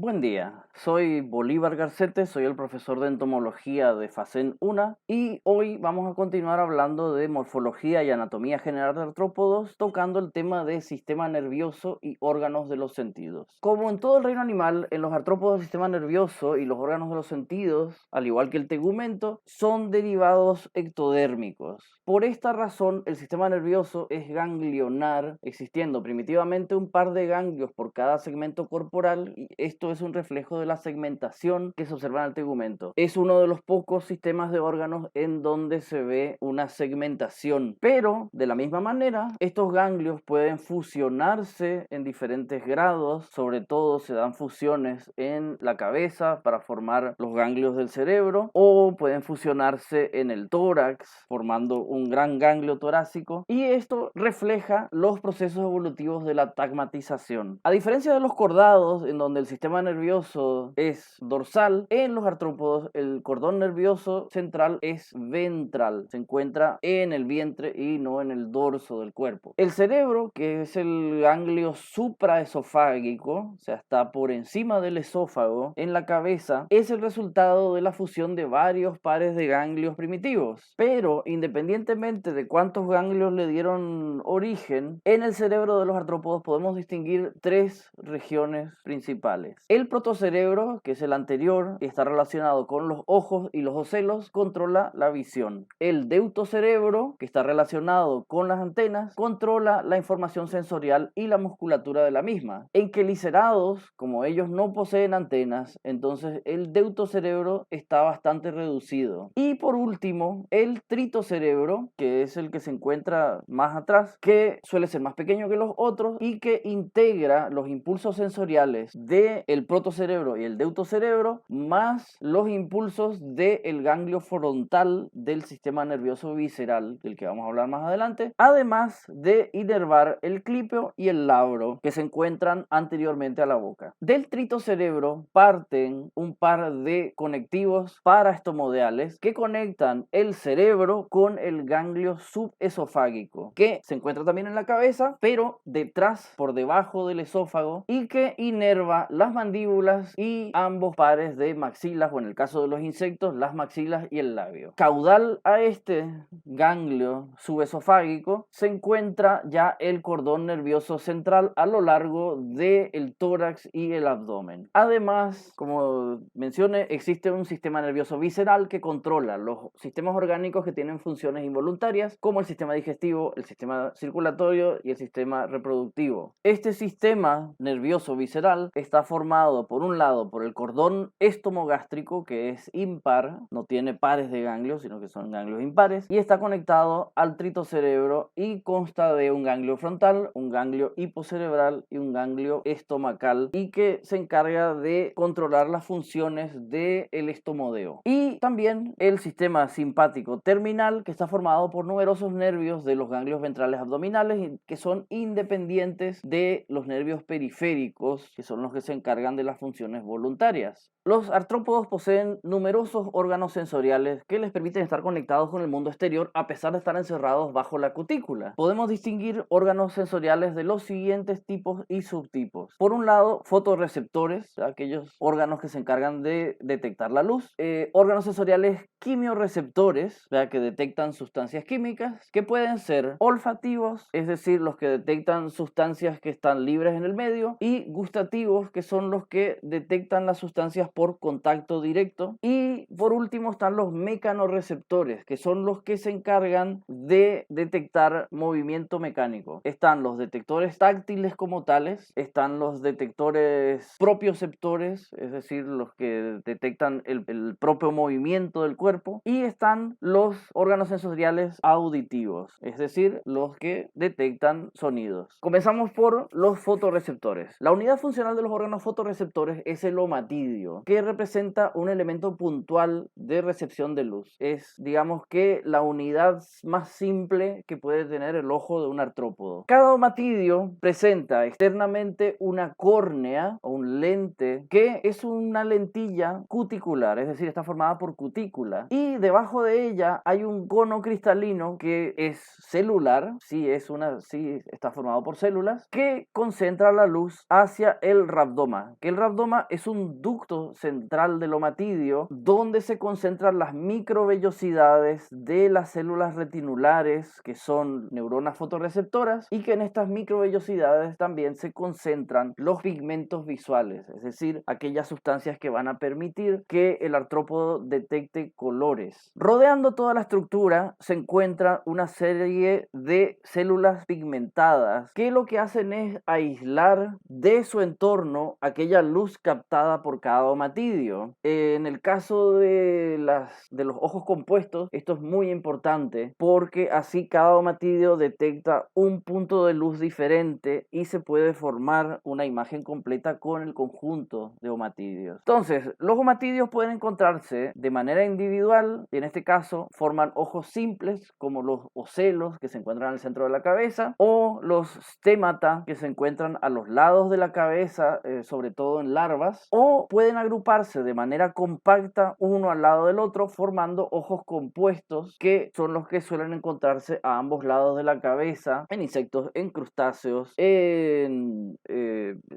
Buen día, soy Bolívar Garcete, soy el profesor de entomología de FACEN UNA y hoy vamos a continuar hablando de morfología y anatomía general de artrópodos, tocando el tema de sistema nervioso y órganos de los sentidos. Como en todo el reino animal, en los artrópodos el sistema nervioso y los órganos de los sentidos, al igual que el tegumento, son derivados ectodérmicos. Por esta razón, el sistema nervioso es ganglionar, existiendo primitivamente un par de ganglios por cada segmento corporal, y esto es un reflejo de la segmentación que se observa en el tegumento. Es uno de los pocos sistemas de órganos en donde se ve una segmentación, pero de la misma manera, estos ganglios pueden fusionarse en diferentes grados, sobre todo se dan fusiones en la cabeza para formar los ganglios del cerebro, o pueden fusionarse en el tórax, formando un gran ganglio torácico, y esto refleja los procesos evolutivos de la tagmatización. A diferencia de los cordados, en donde el sistema nervioso es dorsal, en los artrópodos el cordón nervioso central es ventral, se encuentra en el vientre y no en el dorso del cuerpo. El cerebro, que es el ganglio supraesofágico, o sea, está por encima del esófago, en la cabeza, es el resultado de la fusión de varios pares de ganglios primitivos. Pero, independientemente de cuántos ganglios le dieron origen, en el cerebro de los artrópodos podemos distinguir tres regiones principales. El protocerebro, que es el anterior y está relacionado con los ojos y los ocelos, controla la visión. El deutocerebro, que está relacionado con las antenas, controla la información sensorial y la musculatura de la misma. En quelicerados, como ellos no poseen antenas, entonces el deutocerebro está bastante reducido. Y por último, el tritocerebro, que es el que se encuentra más atrás, que suele ser más pequeño que los otros y que integra los impulsos sensoriales del protocerebro y el deutocerebro más los impulsos del ganglio frontal del sistema nervioso visceral, del que vamos a hablar más adelante, además de inervar el clípeo y el labro, que se encuentran anteriormente a la boca. Del tritocerebro parten un par de conectivos paraestomodeales que conectan el cerebro con el ganglio subesofágico, que se encuentra también en la cabeza, pero detrás, por debajo del esófago, y que inerva las mandíbulas y ambos pares de maxilas, o en el caso de los insectos, las maxilas y el labio. Caudal a este ganglio subesofágico se encuentra ya el cordón nervioso central a lo largo del tórax y el abdomen. Además, como mencioné, existe un sistema nervioso visceral que controla los sistemas orgánicos que tienen funciones involuntarias, como el sistema digestivo, el sistema circulatorio y el sistema reproductivo. Este sistema nervioso visceral está formado, por un lado, por el cordón estomogástrico, que es impar, no tiene pares de ganglios, sino que son ganglios impares, y está conectado al tritocerebro y consta de un ganglio frontal, un ganglio hipocerebral y un ganglio estomacal, y que se encarga de controlar las funciones del estomodeo. Y también el sistema simpático terminal, que está formado por numerosos nervios de los ganglios ventrales abdominales que son independientes de los nervios periféricos, que son los que se encargan de las funciones voluntarias. Los artrópodos poseen numerosos órganos sensoriales que les permiten estar conectados con el mundo exterior a pesar de estar encerrados bajo la cutícula. Podemos distinguir órganos sensoriales de los siguientes tipos y subtipos. Por un lado, fotorreceptores, aquellos órganos que se encargan de detectar la luz. Órganos sensoriales quimioreceptores, que detectan sustancias químicas, que pueden ser olfativos, es decir, los que detectan sustancias que están libres en el medio, y gustativos, que son los que detectan las sustancias por contacto directo. Y por último están los mecanoreceptores, que son los que se encargan de detectar movimiento mecánico. Están los detectores táctiles como tales, están los detectores propioceptores, es decir, los que detectan el propio movimiento del cuerpo, y están los órganos sensoriales auditivos, es decir, los que detectan sonidos. Comenzamos por los fotorreceptores. La unidad funcional de los órganos fotorreceptores es el omatidio, que representa un elemento puntual de recepción de luz. Es, digamos que, la unidad más simple que puede tener el ojo de un artrópodo. Cada omatidio presenta externamente una córnea o un lente que es una lentilla cuticular, es decir, está formada por cutícula, y debajo de ella hay un cono cristalino que es celular, sí está formado por células, que concentra la luz hacia el rabdoma, rabdoma, que el rabdoma es un ducto central del omatidio donde se concentran las microvellosidades de las células retinulares, que son neuronas fotorreceptoras, y que en estas microvellosidades también se concentran los pigmentos visuales, es decir, aquellas sustancias que van a permitir que el artrópodo detecte colores. Rodeando toda la estructura se encuentra una serie de células pigmentadas que lo que hacen es aislar de su entorno aquella luz captada por cada omatidio. En el caso de los ojos compuestos, esto es muy importante porque así cada omatidio detecta un punto de luz diferente y se puede formar una imagen completa con el conjunto de omatidios. Entonces, los omatidios pueden encontrarse de manera individual y en este caso forman ojos simples como los ocelos que se encuentran en el centro de la cabeza o los stémata que se encuentran a los lados de la cabeza, sobre todo en larvas, o pueden agruparse de manera compacta uno al lado del otro formando ojos compuestos que son los que suelen encontrarse a ambos lados de la cabeza en insectos, en crustáceos, en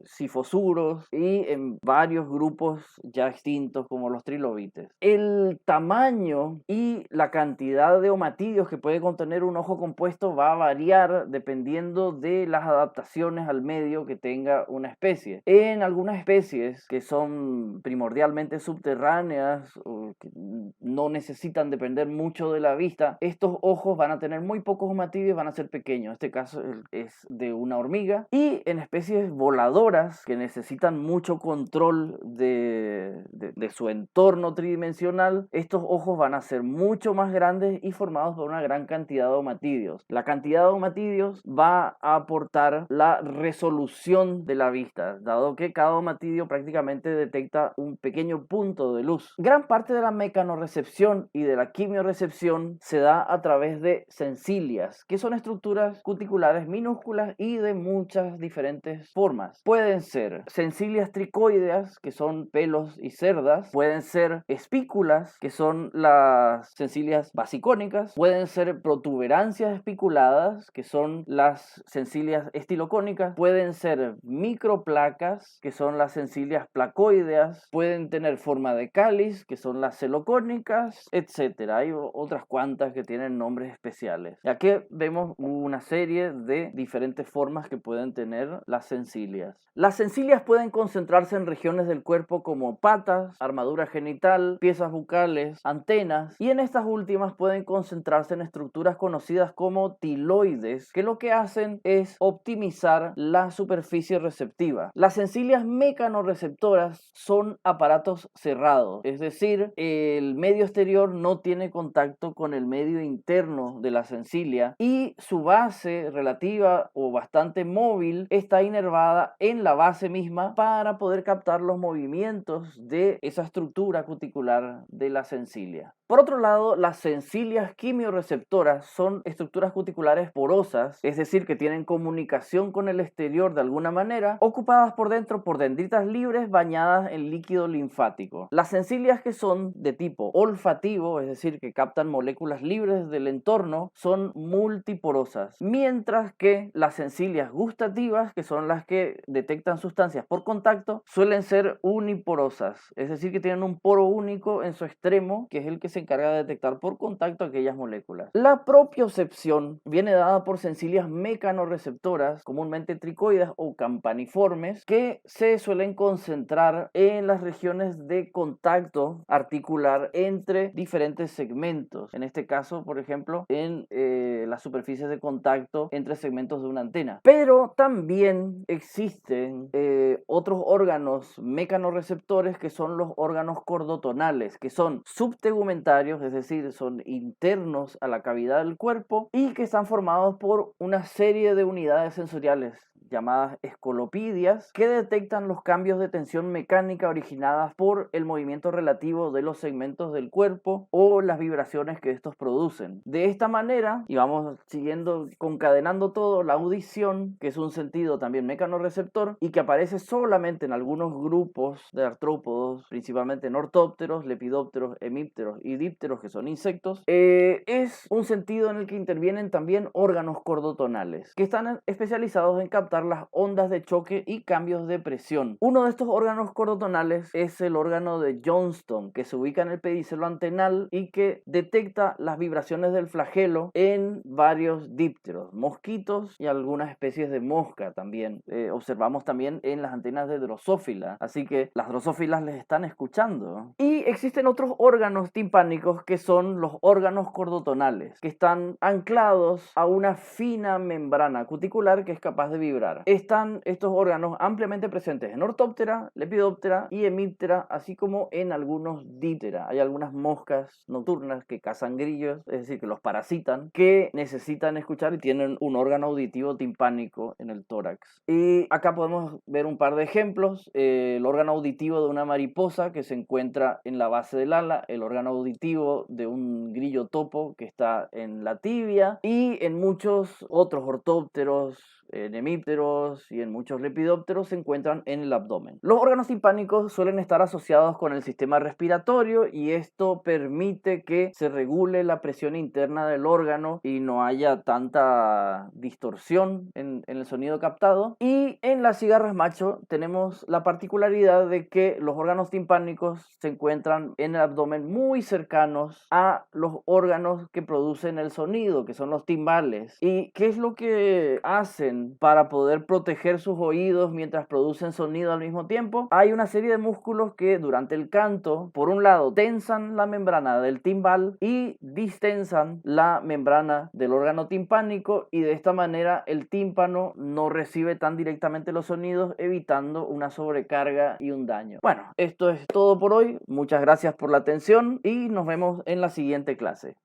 sifosuros y en varios grupos ya extintos como los trilobites. El tamaño y la cantidad de omatidios que puede contener un ojo compuesto va a variar dependiendo de las adaptaciones al medio que tenga una especie. En algunas especies que son primordialmente subterráneas o que no necesitan depender mucho de la vista, estos ojos van a tener muy pocos omatidios, van a ser pequeños. Este caso es de una hormiga. Y en especies voladoras que necesitan mucho control de su entorno tridimensional, estos ojos van a ser mucho más grandes y formados por una gran cantidad de omatidios. La cantidad de omatidios va a aportar la resolución de la vista, dado que cada omatidio prácticamente detecta un pequeño punto de luz. Gran parte de la mecanorrecepción y de la quimiorrecepción se da a través de sensilias, que son estructuras cuticulares minúsculas y de muchas diferentes formas. Pueden ser sensilias tricoideas, que son pelos y cerdas, pueden ser espículas, que son las sensilias basicónicas, pueden ser protuberancias espiculadas, que son las sensilias estilocónicas, pueden ser microplacas, que son las sensilias placoideas, pueden tener forma de cáliz, que son las celocónicas, etc. Hay otras cuantas que tienen nombres especiales. Y aquí vemos una serie de diferentes formas que pueden tener las sensilias. Las sensilias pueden concentrarse en regiones del cuerpo como patas, armadura genital, piezas bucales, antenas, y en estas últimas pueden concentrarse en estructuras conocidas como tiloides, que lo que hacen es optimizar la superficie receptiva. Las sensilias mecanorreceptoras son aparatos cerrados, es decir, el medio exterior no tiene contacto con el medio interno de la sensilia y su base relativa o bastante móvil está inervada en la base misma para poder captar los movimientos de esa estructura cuticular de la sensilia. Por otro lado, las sensilias quimiorreceptoras son estructuras cuticulares porosas, es decir, que tienen comunicación con el exterior de alguna manera, ocupadas por dentro por dendritas libres bañadas en líquido linfático. Las sensilias que son de tipo olfativo, es decir, que captan moléculas libres del entorno, son multiporosas, mientras que las sensilias gustativas, que son las que detectan sustancias por contacto, suelen ser uniporosas, es decir, que tienen un poro único en su extremo, que es el que se encarga de detectar por contacto aquellas moléculas. La propiocepción viene dada por sensilias mecanorreceptoras, comúnmente tricoides o campaniformes, que se suelen concentrar en las regiones de contacto articular entre diferentes segmentos. En este caso, por ejemplo, en las superficies de contacto entre segmentos de una antena. Pero también existen otros órganos mecanorreceptores que son los órganos cordotonales, que son subtegumentares, es decir, son internos a la cavidad del cuerpo y que están formados por una serie de unidades sensoriales llamadas escolopidias, que detectan los cambios de tensión mecánica originadas por el movimiento relativo de los segmentos del cuerpo o las vibraciones que estos producen. De esta manera, y vamos siguiendo, concadenando todo, la audición, que es un sentido también mecanorreceptor y que aparece solamente en algunos grupos de artrópodos, principalmente en ortópteros, lepidópteros, hemípteros y dípteros, que son insectos, es un sentido en el que intervienen también órganos cordotonales, que están especializados en captar procesar las ondas de choque y cambios de presión. Uno de estos órganos cordotonales es el órgano de Johnston, que se ubica en el pedicelo antenal y que detecta las vibraciones del flagelo en varios dípteros, mosquitos y algunas especies de mosca también. Observamos también en las antenas de Drosophila, así que las drosófilas les están escuchando. Y existen otros órganos timpánicos que son los órganos cordotonales, que están anclados a una fina membrana cuticular que es capaz de vibrar. Están estos órganos ampliamente presentes en Orthoptera, Lepidoptera y Hemiptera, así como en algunos díptera. Hay algunas moscas nocturnas que cazan grillos, es decir, que los parasitan, que necesitan escuchar y tienen un órgano auditivo timpánico en el tórax. Y acá podemos ver un par de ejemplos. El órgano auditivo de una mariposa que se encuentra en la base del ala, el órgano auditivo de un grillo topo que está en la tibia, y en muchos otros ortópteros, en hemípteros y en muchos lepidópteros se encuentran en el abdomen. Los órganos timpánicos suelen estar asociados con el sistema respiratorio y esto permite que se regule la presión interna del órgano y no haya tanta distorsión en el sonido captado. Y en las cigarras macho tenemos la particularidad de que los órganos timpánicos se encuentran en el abdomen muy cercanos a los órganos que producen el sonido, que son los timbales. ¿Y qué es lo que hacen para poder proteger sus oídos mientras producen sonido al mismo tiempo? Hay una serie de músculos que durante el canto, por un lado, tensan la membrana del timbal y distensan la membrana del órgano timpánico, y de esta manera el tímpano no recibe tan directamente los sonidos, evitando una sobrecarga y un daño. Bueno, esto es todo por hoy. Muchas gracias por la atención y nos vemos en la siguiente clase.